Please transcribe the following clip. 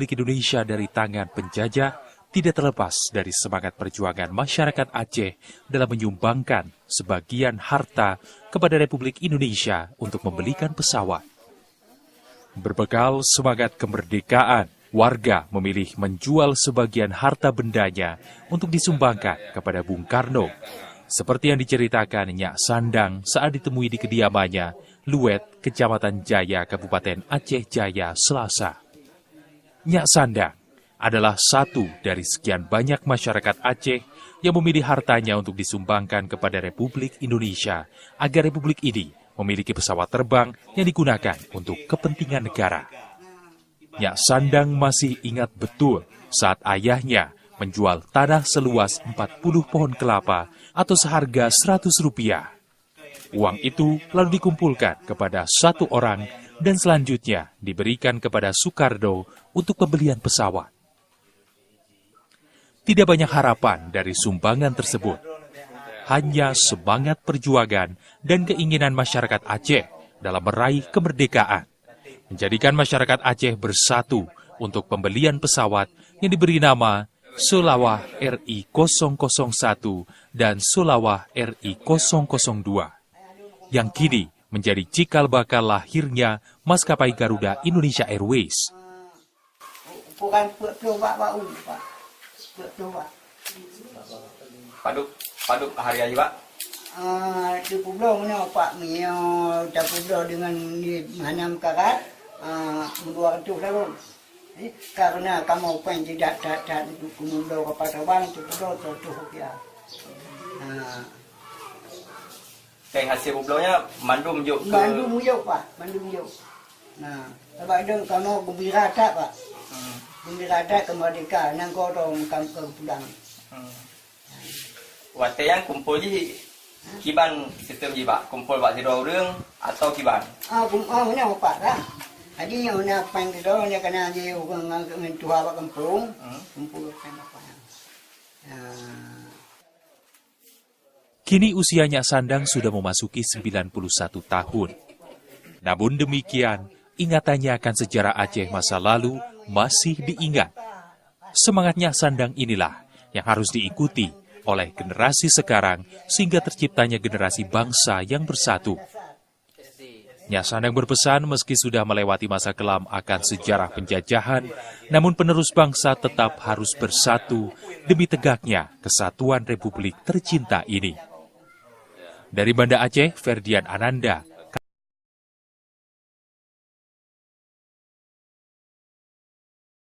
Republik Indonesia dari tangan penjajah tidak terlepas dari semangat perjuangan masyarakat Aceh dalam menyumbangkan sebagian harta kepada Republik Indonesia untuk membelikan pesawat. Berbekal semangat kemerdekaan, warga memilih menjual sebagian harta bendanya untuk disumbangkan kepada Bung Karno, seperti yang diceritakan Nyak Sandang saat ditemui di kediamannya, Luet, Kecamatan Jaya, Kabupaten Aceh Jaya, Selasa. Nyak Sandang adalah satu dari sekian banyak masyarakat Aceh yang memilih hartanya untuk disumbangkan kepada Republik Indonesia agar Republik ini memiliki pesawat terbang yang digunakan untuk kepentingan negara. Nyak Sandang masih ingat betul saat ayahnya menjual tanah seluas 40 pohon kelapa atau seharga Rp100. Uang itu lalu dikumpulkan kepada satu orang dan selanjutnya diberikan kepada Soekarno untuk pembelian pesawat. Tidak banyak harapan dari sumbangan tersebut. Hanya semangat perjuangan dan keinginan masyarakat Aceh dalam meraih kemerdekaan, menjadikan masyarakat Aceh bersatu untuk pembelian pesawat yang diberi nama Sulawah RI-001 dan Sulawah RI-002, yang kini menjadi cikal bakal lahirnya maskapai Garuda Indonesia Airways. Paduk hari aja, Pak? Di pulau mana Pak Mio, di pulau dengan di mana karat, membuat itu lalu. Karena kamu pun tidak datang di pulau kepada bang, di pulau tertutup ya. Kayak hasil publaunya mandum juk ke... Mandum juk Pak, mandum juk. Nah, sebab itu kamu gembira tak Pak? Gembira tak kemerdekaan, nang kau dong kamu pulang. Waktu yang kumpul di kiban sistem je Pak, kumpul Pak Zero Urang atau kiban? Mana Pak lah. Jadi yang mana pang itu dia kena dia dengan tua Pak kampung, kumpul pang apa. Kini usia Nyak Sandang sudah memasuki 91 tahun. Namun demikian, ingatannya akan sejarah Aceh masa lalu masih diingat. Semangat Nyak Sandang inilah yang harus diikuti oleh generasi sekarang sehingga terciptanya generasi bangsa yang bersatu. Nyak Sandang berpesan meski sudah melewati masa kelam akan sejarah penjajahan, namun penerus bangsa tetap harus bersatu demi tegaknya kesatuan Republik tercinta ini. Dari Banda Aceh, Ferdian Ananda,